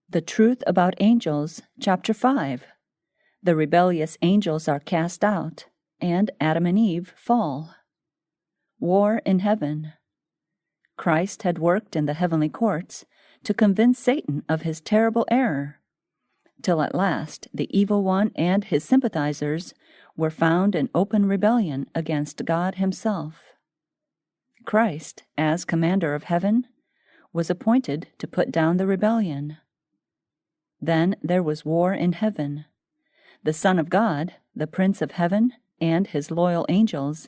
The Truth About Angels, Chapter 5. The rebellious angels are cast out, and Adam and Eve fall. War in Heaven. Christ had worked in the heavenly courts to convince Satan of his terrible error, till at last the evil one and his sympathizers were found in open rebellion against God himself. Christ, as commander of heaven, was appointed to put down the rebellion. Then there was war in heaven. The Son of God, the Prince of Heaven, and his loyal angels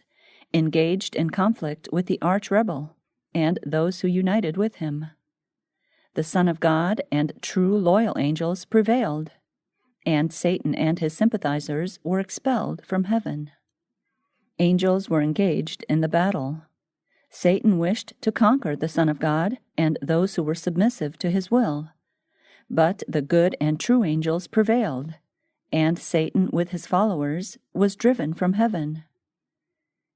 engaged in conflict with the arch-rebel and those who united with him. The Son of God and true loyal angels prevailed, and Satan and his sympathizers were expelled from heaven. Angels were engaged in the battle. Satan wished to conquer the Son of God and those who were submissive to his will. But the good and true angels prevailed, and Satan with his followers was driven from heaven.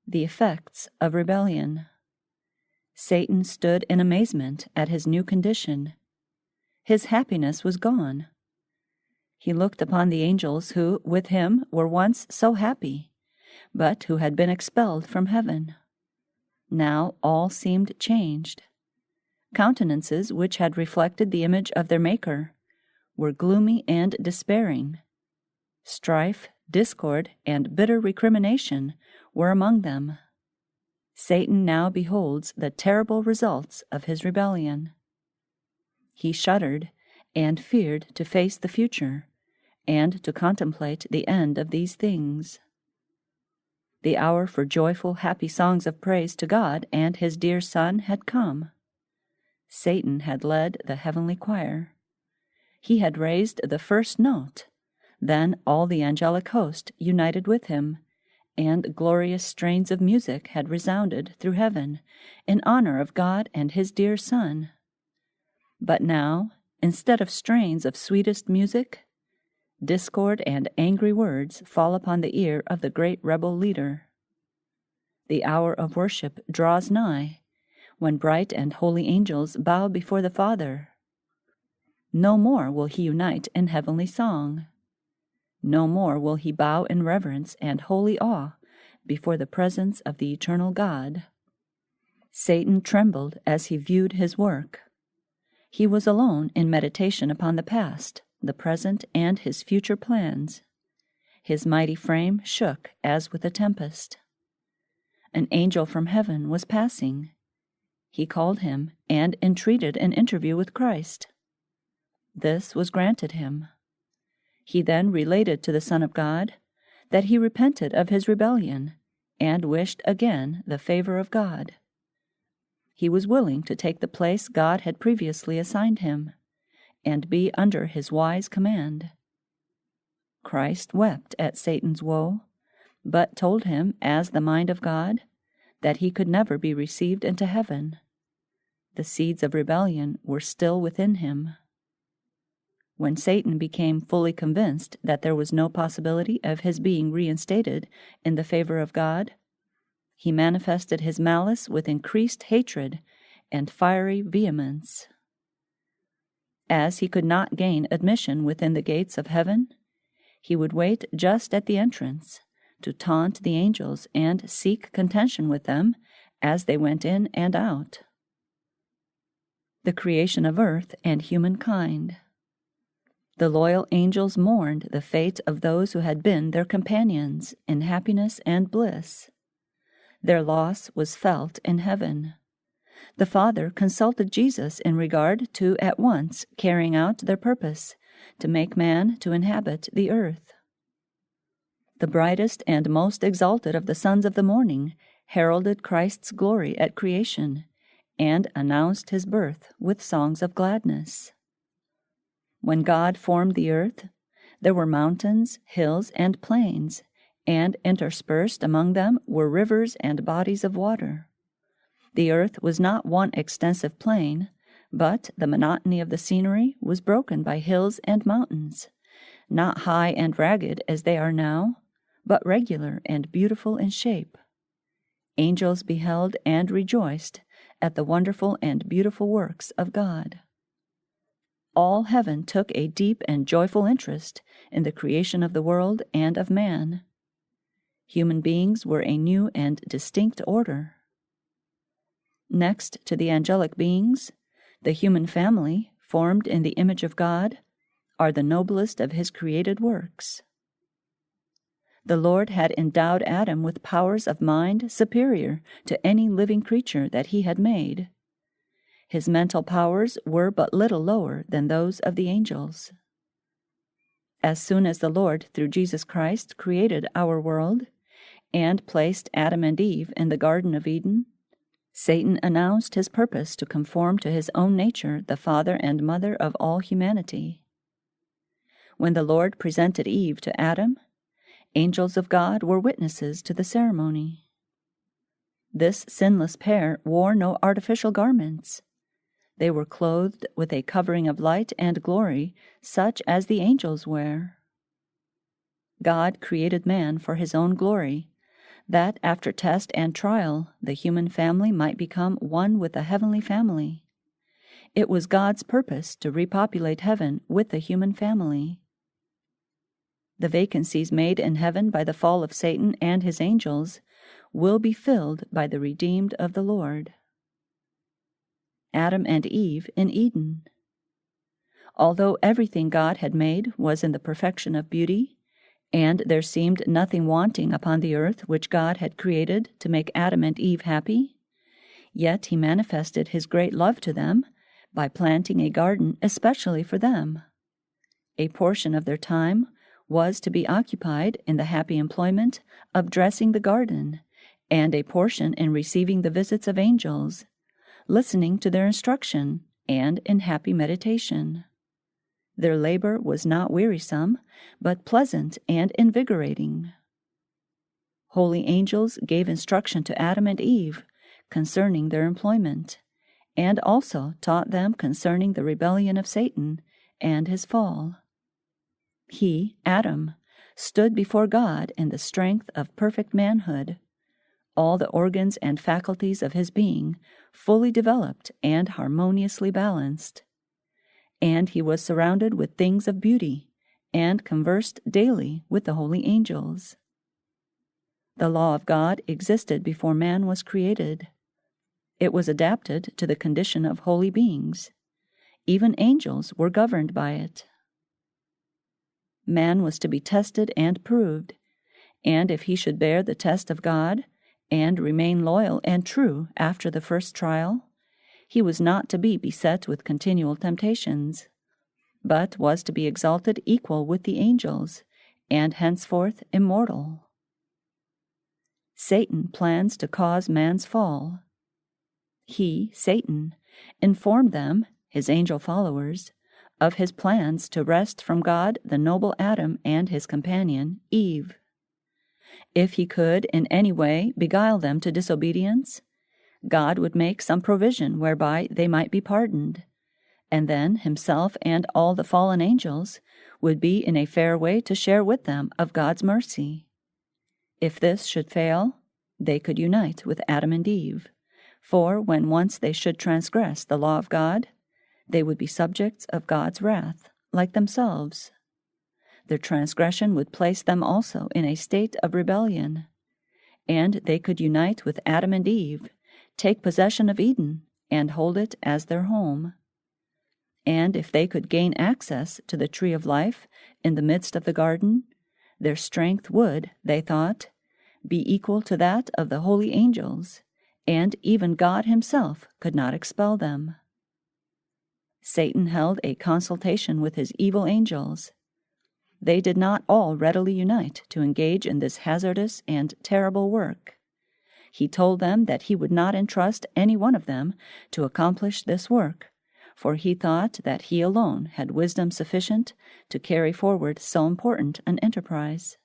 The effects of rebellion. Satan stood in amazement at his new condition. His happiness was gone. He looked upon the angels who, with him, were once so happy, but who had been expelled from heaven. Now all seemed changed. Countenances which had reflected the image of their Maker were gloomy and despairing. Strife, discord, and bitter recrimination were among them. Satan now beholds the terrible results of his rebellion. He shuddered and feared to face the future, and to contemplate the end of these things. The hour for joyful, happy songs of praise to God and his dear Son had come. Satan had led the heavenly choir. He had raised the first note. Then all the angelic host united with him, and glorious strains of music had resounded through heaven in honor of God and his dear Son. But now, instead of strains of sweetest music, discord and angry words fall upon the ear of the great rebel leader. The hour of worship draws nigh, when bright and holy angels bow before the Father. No more will he unite in heavenly song. No more will he bow in reverence and holy awe before the presence of the eternal God. Satan trembled as he viewed his work. He was alone in meditation upon the past, the present, and his future plans. His mighty frame shook as with a tempest. An angel from heaven was passing. He called him and entreated an interview with Christ. This was granted him. He then related to the Son of God that he repented of his rebellion and wished again the favor of God. He was willing to take the place God had previously assigned him and be under his wise command. Christ wept at Satan's woe, but told him, as the mind of God, that he could never be received into heaven. The seeds of rebellion were still within him. When Satan became fully convinced that there was no possibility of his being reinstated in the favor of God, he manifested his malice with increased hatred and fiery vehemence. As he could not gain admission within the gates of heaven, he would wait just at the entrance to taunt the angels and seek contention with them as they went in and out. The creation of earth and humankind. The loyal angels mourned the fate of those who had been their companions in happiness and bliss. Their loss was felt in heaven. The Father consulted Jesus in regard to at once carrying out their purpose to make man to inhabit the earth. The brightest and most exalted of the sons of the morning heralded Christ's glory at creation and announced his birth with songs of gladness. When God formed the earth, there were mountains, hills, and plains, and interspersed among them were rivers and bodies of water. The earth was not one extensive plain, but the monotony of the scenery was broken by hills and mountains, not high and ragged as they are now, but regular and beautiful in shape. Angels beheld and rejoiced at the wonderful and beautiful works of God. all heaven took a deep and joyful interest in the creation of the world and of man. Human beings were a new and distinct order. Next to the angelic beings, the human family, formed in the image of God, are the noblest of his created works. The Lord had endowed Adam with powers of mind superior to any living creature that he had made. His mental powers were but little lower than those of the angels. As soon as the Lord, through Jesus Christ, created our world and placed Adam and Eve in the Garden of Eden, Satan announced his purpose to conform to his own nature, the father and mother of all humanity. When the Lord presented Eve to Adam, angels of God were witnesses to the ceremony. This sinless pair wore no artificial garments. They were clothed with a covering of light and glory, such as the angels wear. God created man for his own glory, that after test and trial the human family might become one with the heavenly family. It was God's purpose to repopulate heaven with the human family. The vacancies made in heaven by the fall of Satan and his angels will be filled by the redeemed of the Lord. Adam and Eve in Eden. Although everything God had made was in the perfection of beauty, and there seemed nothing wanting upon the earth which God had created to make Adam and Eve happy, yet he manifested his great love to them by planting a garden especially for them. A portion of their time was to be occupied in the happy employment of dressing the garden, and a portion in receiving the visits of angels, listening to their instruction, and in happy meditation. Their labor was not wearisome, but pleasant and invigorating. Holy angels gave instruction to Adam and Eve concerning their employment, and also taught them concerning the rebellion of Satan and his fall. He, Adam, stood before God in the strength of perfect manhood, all the organs and faculties of his being fully developed and harmoniously balanced. And he was surrounded with things of beauty, and conversed daily with the holy angels. The law of God existed before man was created. It was adapted to the condition of holy beings. Even angels were governed by it. Man was to be tested and proved, and if he should bear the test of God, and remain loyal and true after the first trial, he was not to be beset with continual temptations, but was to be exalted equal with the angels, and henceforth immortal. Satan plans to cause man's fall. He, Satan, informed them, his angel followers, of his plans to wrest from God the noble Adam and his companion, Eve. If he could in any way beguile them to disobedience, God would make some provision whereby they might be pardoned, and then himself and all the fallen angels would be in a fair way to share with them of God's mercy. If this should fail, they could unite with Adam and Eve, for when once they should transgress the law of God, they would be subjects of God's wrath, like themselves. Their transgression would place them also in a state of rebellion, and they could unite with Adam and Eve, take possession of Eden, and hold it as their home. And if they could gain access to the tree of life in the midst of the garden, their strength would, they thought, be equal to that of the holy angels, and even God himself could not expel them. Satan held a consultation with his evil angels. They did not all readily unite to engage in this hazardous and terrible work. He told them that he would not entrust any one of them to accomplish this work, for he thought that he alone had wisdom sufficient to carry forward so important an enterprise.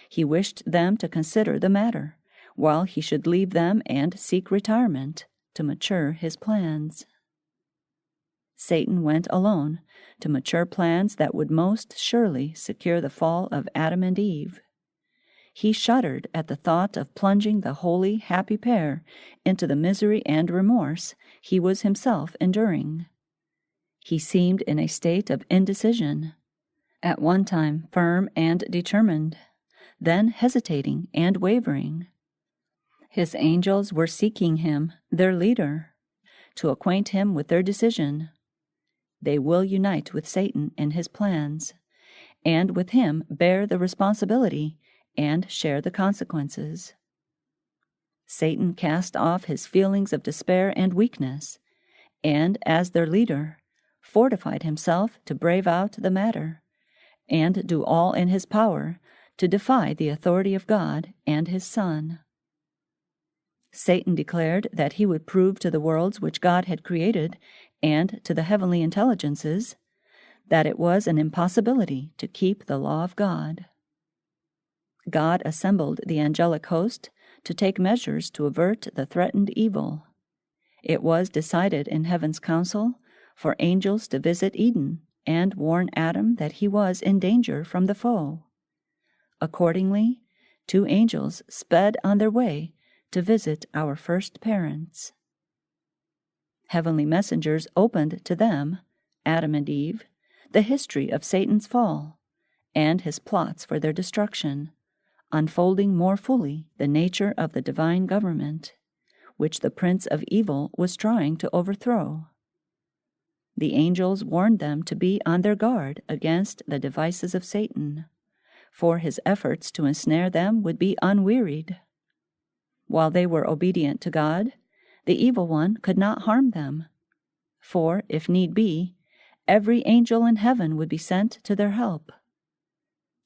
He wished them to consider the matter, while he should leave them and seek retirement to mature his plans. Satan went alone to mature plans that would most surely secure the fall of Adam and Eve. He shuddered at the thought of plunging the holy, happy pair into the misery and remorse he was himself enduring. He seemed in a state of indecision, at one time firm and determined, then hesitating and wavering. His angels were seeking him, their leader, to acquaint him with their decision. They will unite with Satan in his plans, and with him bear the responsibility and share the consequences. Satan cast off his feelings of despair and weakness, and, as their leader, fortified himself to brave out the matter, and do all in his power to defy the authority of God and his Son. Satan declared that he would prove to the worlds which God had created and to the heavenly intelligences that it was an impossibility to keep the law of God. God assembled the angelic host to take measures to avert the threatened evil. It was decided in heaven's council for angels to visit Eden and warn Adam that he was in danger from the foe. Accordingly, 2 angels sped on their way to visit our first parents. Heavenly messengers opened to them, Adam and Eve, the history of Satan's fall and his plots for their destruction, unfolding more fully the nature of the divine government, which the prince of evil was trying to overthrow. The angels warned them to be on their guard against the devices of Satan, for his efforts to ensnare them would be unwearied. While they were obedient to God, the evil one could not harm them, for, if need be, every angel in heaven would be sent to their help.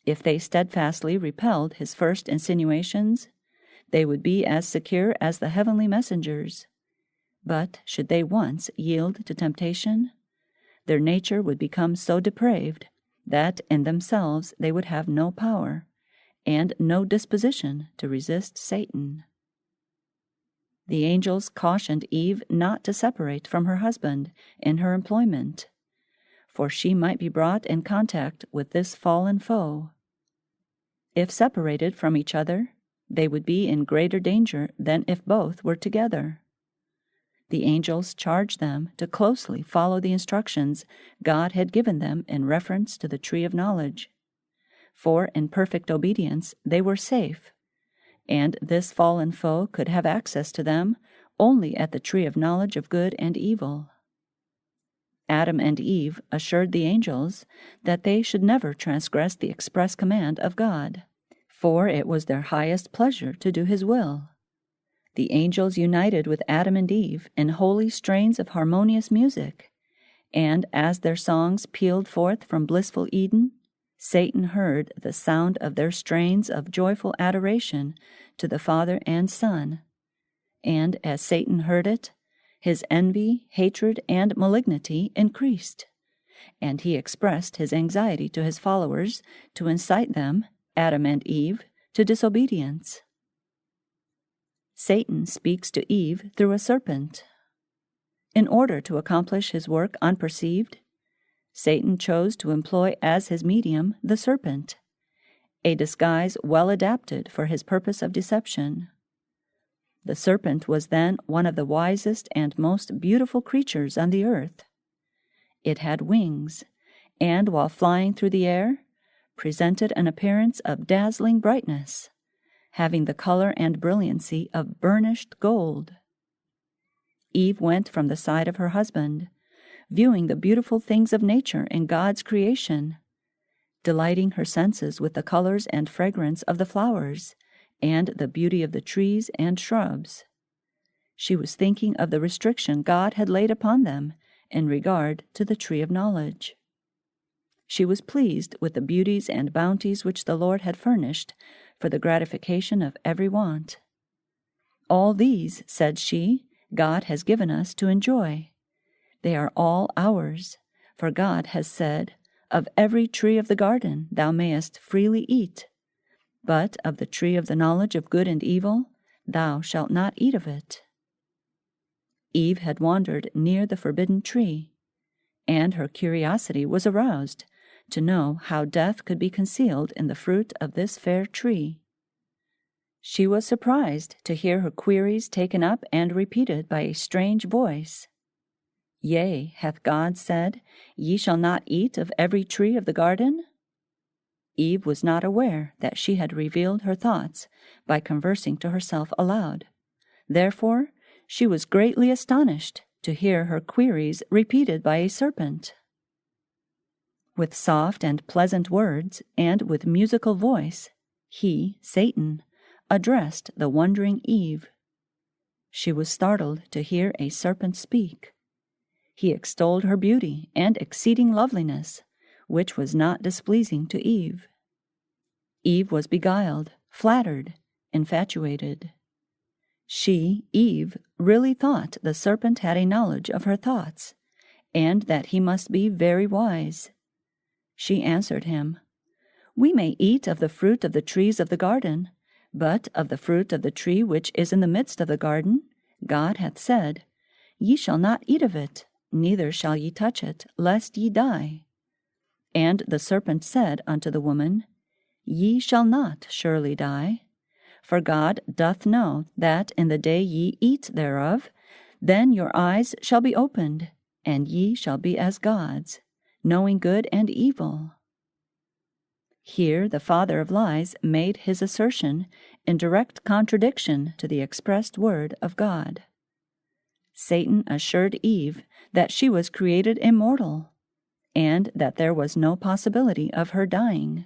If they steadfastly repelled his first insinuations, they would be as secure as the heavenly messengers. But should they once yield to temptation, their nature would become so depraved that in themselves they would have no power and no disposition to resist Satan. The angels cautioned Eve not to separate from her husband in her employment, for she might be brought in contact with this fallen foe. If separated from each other, they would be in greater danger than if both were together. The angels charged them to closely follow the instructions God had given them in reference to the tree of knowledge, for in perfect obedience they were safe, and this fallen foe could have access to them only at the tree of knowledge of good and evil. Adam and Eve assured the angels that they should never transgress the express command of God, for it was their highest pleasure to do his will. The angels united with Adam and Eve in holy strains of harmonious music, and as their songs pealed forth from blissful Eden, Satan heard the sound of their strains of joyful adoration to the Father and Son, and as Satan heard it, his envy, hatred, and malignity increased, and he expressed his anxiety to his followers to incite them, Adam and Eve, to disobedience. Satan speaks to Eve through a serpent. In order to accomplish his work unperceived, Satan chose to employ as his medium the serpent, a disguise well adapted for his purpose of deception. The serpent was then one of the wisest and most beautiful creatures on the earth. It had wings, and while flying through the air, presented an appearance of dazzling brightness, having the color and brilliancy of burnished gold. Eve went from the side of her husband, viewing the beautiful things of nature in God's creation, delighting her senses with the colors and fragrance of the flowers, and the beauty of the trees and shrubs. She was thinking of the restriction God had laid upon them in regard to the tree of knowledge. She was pleased with the beauties and bounties which the Lord had furnished for the gratification of every want. All these, said she, God has given us to enjoy. They are all ours, for God has said, "Of every tree of the garden thou mayest freely eat, but of the tree of the knowledge of good and evil thou shalt not eat of it." Eve had wandered near the forbidden tree, and her curiosity was aroused to know how death could be concealed in the fruit of this fair tree. She was surprised to hear her queries taken up and repeated by a strange voice. Yea, hath God said, Ye shall not eat of every tree of the garden? Eve was not aware that she had revealed her thoughts by conversing to herself aloud. Therefore, she was greatly astonished to hear her queries repeated by a serpent. With soft and pleasant words, and with musical voice, he, Satan, addressed the wondering Eve. She was startled to hear a serpent speak. He extolled her beauty and exceeding loveliness, which was not displeasing to Eve. Eve was beguiled, flattered, infatuated. She, Eve, really thought the serpent had a knowledge of her thoughts, and that he must be very wise. She answered him, We may eat of the fruit of the trees of the garden, but of the fruit of the tree which is in the midst of the garden, God hath said, Ye shall not eat of it, neither shall ye touch it, lest ye die. And the serpent said unto the woman, Ye shall not surely die. For God doth know that in the day ye eat thereof, then your eyes shall be opened, and ye shall be as gods, knowing good and evil. Here the father of lies made his assertion in direct contradiction to the expressed word of God. Satan assured Eve that she was created immortal, and that there was no possibility of her dying.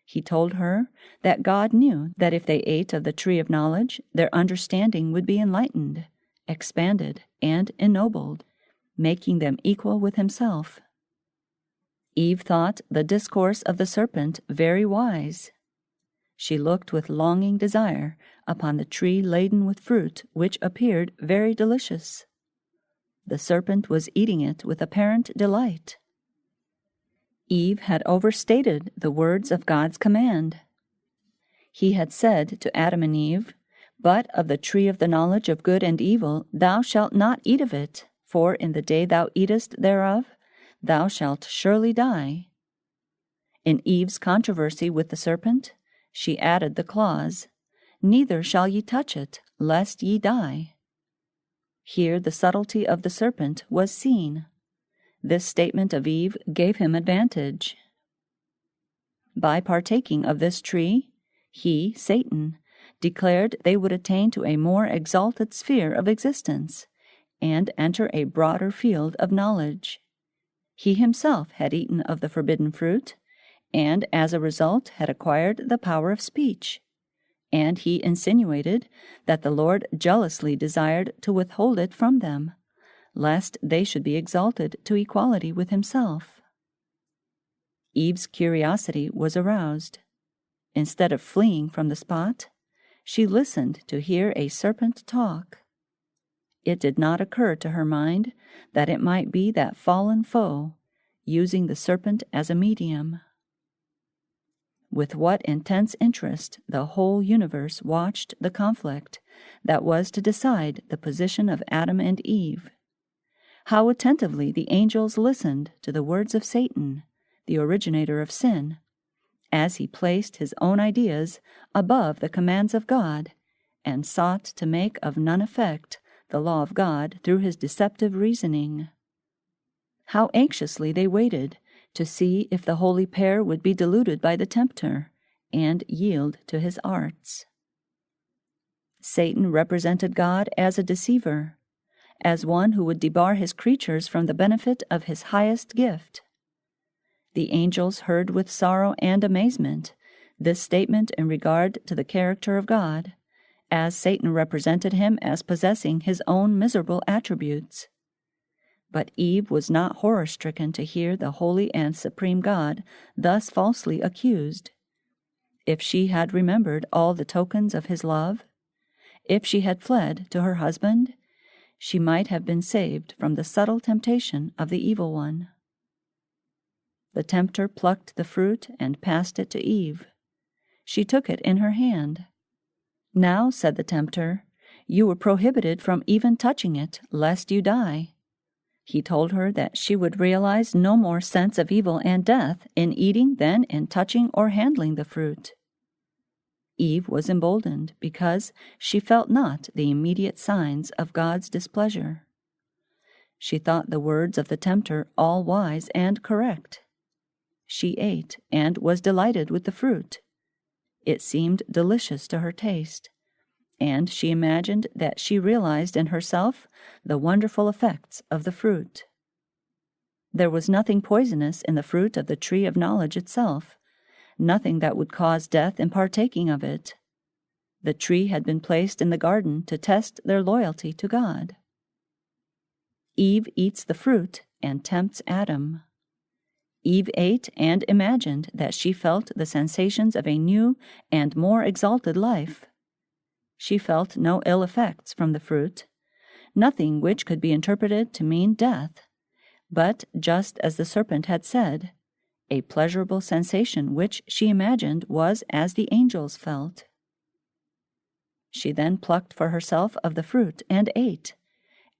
He told her that God knew that if they ate of the tree of knowledge, their understanding would be enlightened, expanded, and ennobled, making them equal with himself. Eve thought the discourse of the serpent very wise. She looked with longing desire upon the tree laden with fruit, which appeared very delicious. The serpent was eating it with apparent delight. Eve had overstated the words of God's command. He had said to Adam and Eve, But of the tree of the knowledge of good and evil thou shalt not eat of it, for in the day thou eatest thereof, thou shalt surely die. In Eve's controversy with the serpent, she added the clause, Neither shall ye touch it, lest ye die. Here the subtlety of the serpent was seen. This statement of Eve gave him advantage. By partaking of this tree, he, Satan, declared they would attain to a more exalted sphere of existence, and enter a broader field of knowledge. He himself had eaten of the forbidden fruit, and as a result had acquired the power of speech, and he insinuated that the Lord jealously desired to withhold it from them, lest they should be exalted to equality with himself. Eve's curiosity was aroused. Instead of fleeing from the spot, she listened to hear a serpent talk. It did not occur to her mind that it might be that fallen foe, using the serpent as a medium. With what intense interest the whole universe watched the conflict that was to decide the position of Adam and Eve. How attentively the angels listened to the words of Satan, the originator of sin, as he placed his own ideas above the commands of God and sought to make of none effect the law of God through his deceptive reasoning. How anxiously they waited to see if the holy pair would be deluded by the tempter and yield to his arts. Satan represented God as a deceiver, as one who would debar his creatures from the benefit of his highest gift. The angels heard with sorrow and amazement this statement in regard to the character of God, as Satan represented him as possessing his own miserable attributes. But Eve was not horror-stricken to hear the holy and supreme God thus falsely accused. If she had remembered all the tokens of his love, if she had fled to her husband, she might have been saved from the subtle temptation of the evil one. The tempter plucked the fruit and passed it to Eve. She took it in her hand. Now, said the tempter, you were prohibited from even touching it, lest you die. He told her that she would realize no more sense of evil and death in eating than in touching or handling the fruit. Eve was emboldened because she felt not the immediate signs of God's displeasure. She thought the words of the tempter all wise and correct. She ate and was delighted with the fruit. It seemed delicious to her taste, and she imagined that she realized in herself the wonderful effects of the fruit. There was nothing poisonous in the fruit of the tree of knowledge itself, nothing that would cause death in partaking of it. The tree had been placed in the garden to test their loyalty to God. Eve eats the fruit and tempts Adam. Eve ate and imagined that she felt the sensations of a new and more exalted life. She felt no ill effects from the fruit, nothing which could be interpreted to mean death, but, just as the serpent had said, a pleasurable sensation which she imagined was as the angels felt. She then plucked for herself of the fruit and ate,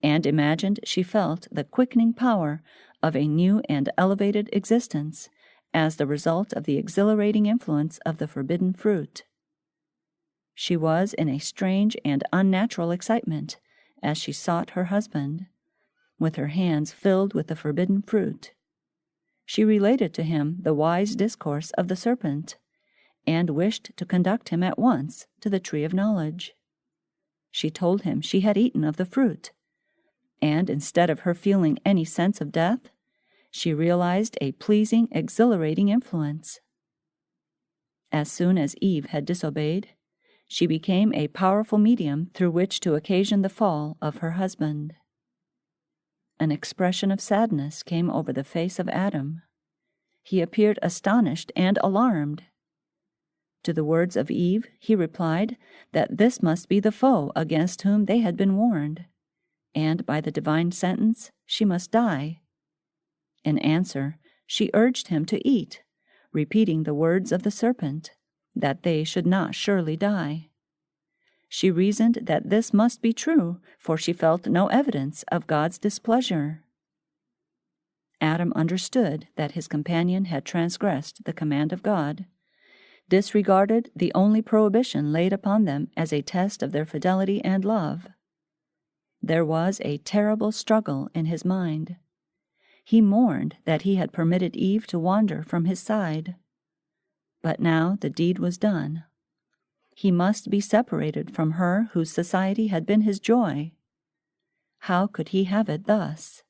and imagined she felt the quickening power of a new and elevated existence as the result of the exhilarating influence of the forbidden fruit. She was in a strange and unnatural excitement as she sought her husband, with her hands filled with the forbidden fruit. She related to him the wise discourse of the serpent, and wished to conduct him at once to the tree of knowledge. She told him she had eaten of the fruit, and instead of her feeling any sense of death, she realized a pleasing, exhilarating influence. As soon as Eve had disobeyed, she became a powerful medium through which to occasion the fall of her husband. An expression of sadness came over the face of Adam. He appeared astonished and alarmed. To the words of Eve, he replied that this must be the foe against whom they had been warned, and by the divine sentence she must die. In answer, she urged him to eat, repeating the words of the serpent, that they should not surely die. She reasoned that this must be true, for she felt no evidence of God's displeasure. Adam understood that his companion had transgressed the command of God, disregarded the only prohibition laid upon them as a test of their fidelity and love. There was a terrible struggle in his mind. He mourned that he had permitted Eve to wander from his side. But now the deed was done. He must be separated from her whose society had been his joy. How could he have it thus?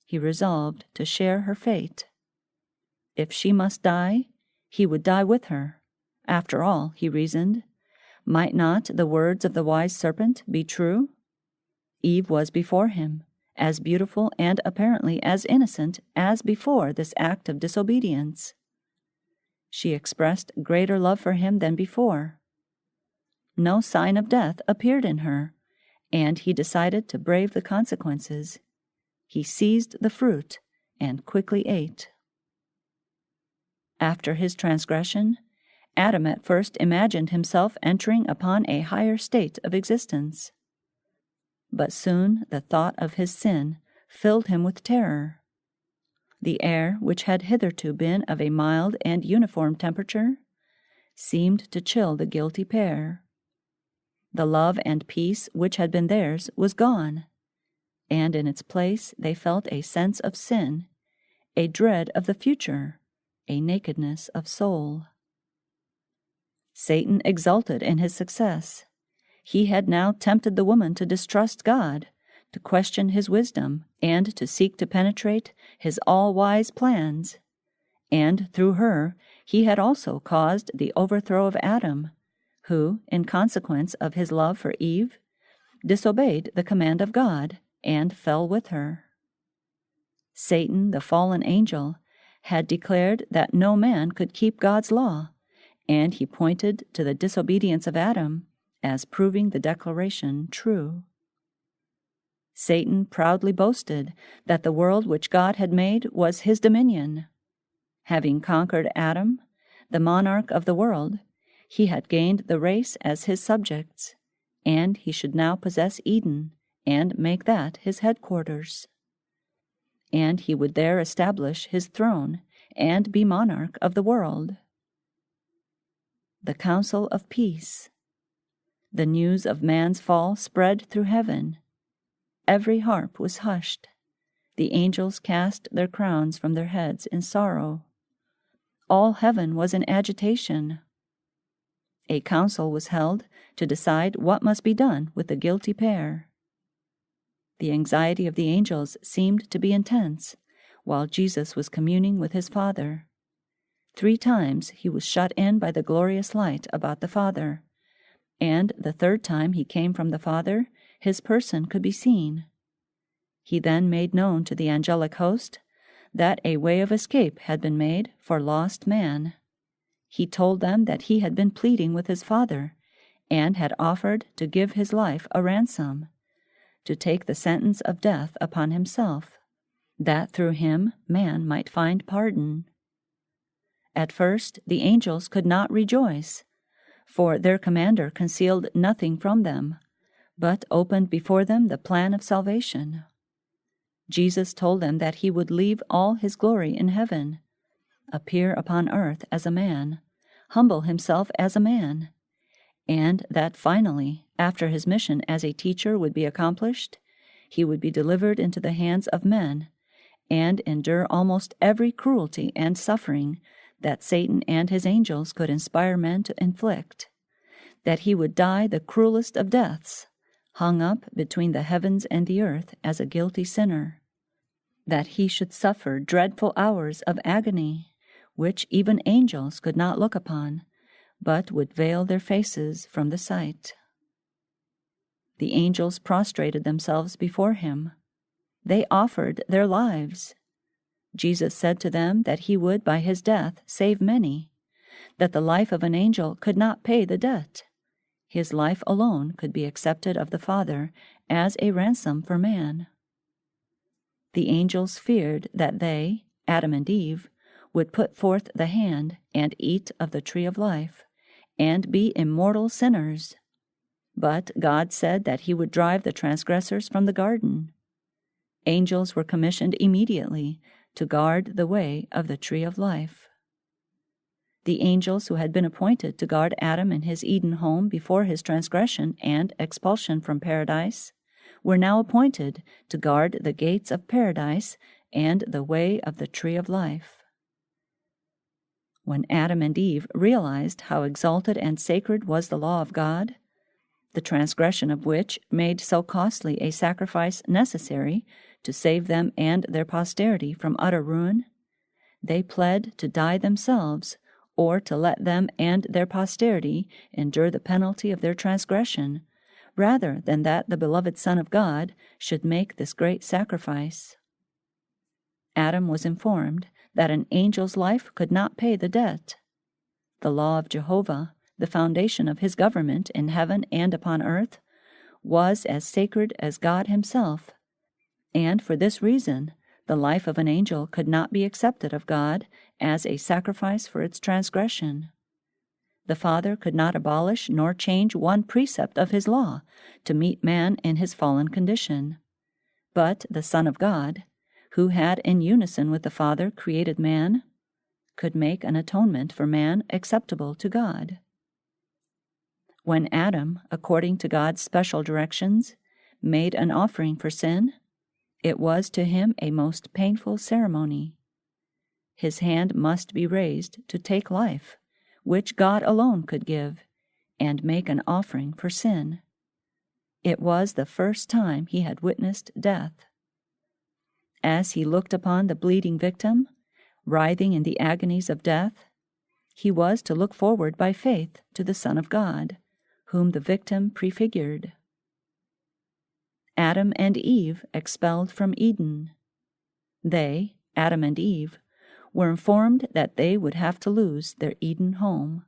He resolved to share her fate. If she must die, he would die with her. After all, he reasoned, might not the words of the wise serpent be true? Eve was before him, as beautiful and apparently as innocent as before this act of disobedience. She expressed greater love for him than before. No sign of death appeared in her, and he decided to brave the consequences. He seized the fruit and quickly ate. After his transgression, Adam at first imagined himself entering upon a higher state of existence. But soon the thought of his sin filled him with terror. The air, which had hitherto been of a mild and uniform temperature, seemed to chill the guilty pair. The love and peace which had been theirs was gone, and in its place they felt a sense of sin, a dread of the future, a nakedness of soul. Satan exulted in his success. He had now tempted the woman to distrust God, to question his wisdom, and to seek to penetrate his all-wise plans. And through her he had also caused the overthrow of Adam, who, in consequence of his love for Eve, disobeyed the command of God and fell with her. Satan, the fallen angel, had declared that no man could keep God's law, and he pointed to the disobedience of Adam as proving the declaration true. Satan proudly boasted that the world which God had made was his dominion. Having conquered Adam, the monarch of the world, he had gained the race as his subjects, and he should now possess Eden and make that his headquarters. And he would there establish his throne and be monarch of the world. The Council of Peace. The news of man's fall spread through heaven. Every harp was hushed, the angels cast their crowns from their heads in sorrow. All heaven was in agitation. A council was held to decide what must be done with the guilty pair. The anxiety of the angels seemed to be intense, while Jesus was communing with his Father. 3 times he was shut in by the glorious light about the Father, and the 3rd time he came from the Father, his person could be seen. He then made known to the angelic host that a way of escape had been made for lost man. He told them that he had been pleading with his Father, and had offered to give his life a ransom, to take the sentence of death upon himself, that through him man might find pardon. At first the angels could not rejoice, for their commander concealed nothing from them, but opened before them the plan of salvation. Jesus told them that he would leave all his glory in heaven, appear upon earth as a man, humble himself as a man, and that finally, after his mission as a teacher would be accomplished, he would be delivered into the hands of men, and endure almost every cruelty and suffering that Satan and his angels could inspire men to inflict, that he would die the cruelest of deaths, hung up between the heavens and the earth as a guilty sinner, that he should suffer dreadful hours of agony, which even angels could not look upon, but would veil their faces from the sight. The angels prostrated themselves before him. They offered their lives. Jesus said to them that he would by his death save many, that the life of an angel could not pay the debt. His life alone could be accepted of the Father as a ransom for man. The angels feared that they, Adam and Eve, would put forth the hand and eat of the tree of life, and be immortal sinners. But God said that he would drive the transgressors from the garden. Angels were commissioned immediately to guard the way of the tree of life. The angels who had been appointed to guard Adam in his Eden home before his transgression and expulsion from paradise were now appointed to guard the gates of paradise and the way of the tree of life. When Adam and Eve realized how exalted and sacred was the law of God, the transgression of which made so costly a sacrifice necessary to save them and their posterity from utter ruin, they pled to die themselves, or to let them and their posterity endure the penalty of their transgression, rather than that the beloved Son of God should make this great sacrifice. Adam was informed that an angel's life could not pay the debt. The law of Jehovah, the foundation of his government in heaven and upon earth, was as sacred as God himself, and for this reason the life of an angel could not be accepted of God as a sacrifice for its transgression. The Father could not abolish nor change one precept of his law to meet man in his fallen condition. But the Son of God, who had in unison with the Father created man, could make an atonement for man acceptable to God. When Adam, according to God's special directions, made an offering for sin, it was to him a most painful ceremony. His hand must be raised to take life, which God alone could give, and make an offering for sin. It was the first time he had witnessed death. As he looked upon the bleeding victim, writhing in the agonies of death, he was to look forward by faith to the Son of God, whom the victim prefigured. Adam and Eve expelled from Eden. They, Adam and Eve, were informed that they would have to lose their Eden home.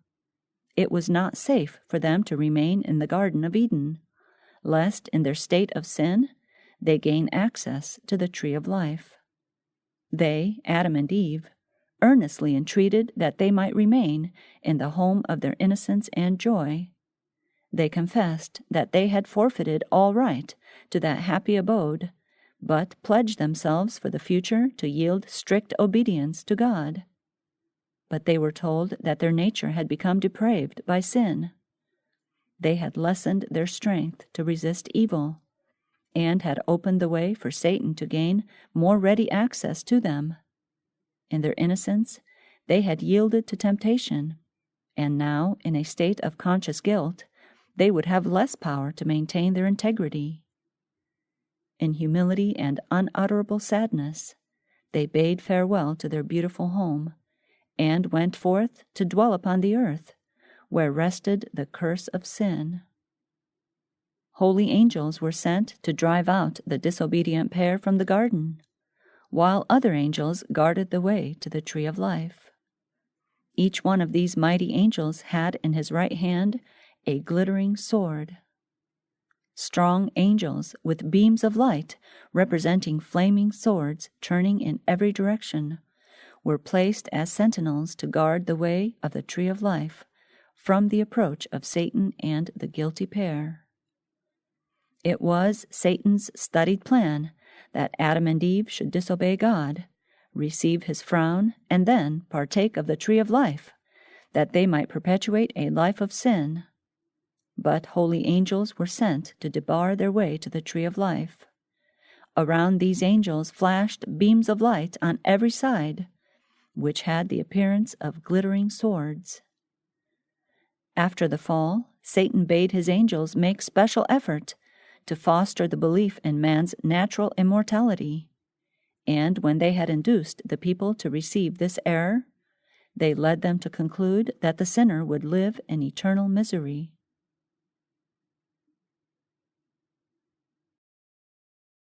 It was not safe for them to remain in the Garden of Eden, lest in their state of sin they gain access to the tree of life. They, Adam and Eve, earnestly entreated that they might remain in the home of their innocence and joy. They confessed that they had forfeited all right to that happy abode, but pledged themselves for the future to yield strict obedience to God. But they were told that their nature had become depraved by sin. They had lessened their strength to resist evil, and had opened the way for Satan to gain more ready access to them. In their innocence, they had yielded to temptation, and now, in a state of conscious guilt, they would have less power to maintain their integrity. In humility and unutterable sadness, they bade farewell to their beautiful home, and went forth to dwell upon the earth, where rested the curse of sin. Holy angels were sent to drive out the disobedient pair from the garden, while other angels guarded the way to the tree of life. Each one of these mighty angels had in his right hand a glittering sword. Strong angels with beams of light, representing flaming swords turning in every direction, were placed as sentinels to guard the way of the tree of life from the approach of Satan and the guilty pair. It was Satan's studied plan that Adam and Eve should disobey God, receive his frown, and then partake of the tree of life, that they might perpetuate a life of sin. But holy angels were sent to debar their way to the tree of life. Around these angels flashed beams of light on every side, which had the appearance of glittering swords. After the fall, Satan bade his angels make special effort to foster the belief in man's natural immortality, and when they had induced the people to receive this error, they led them to conclude that the sinner would live in eternal misery.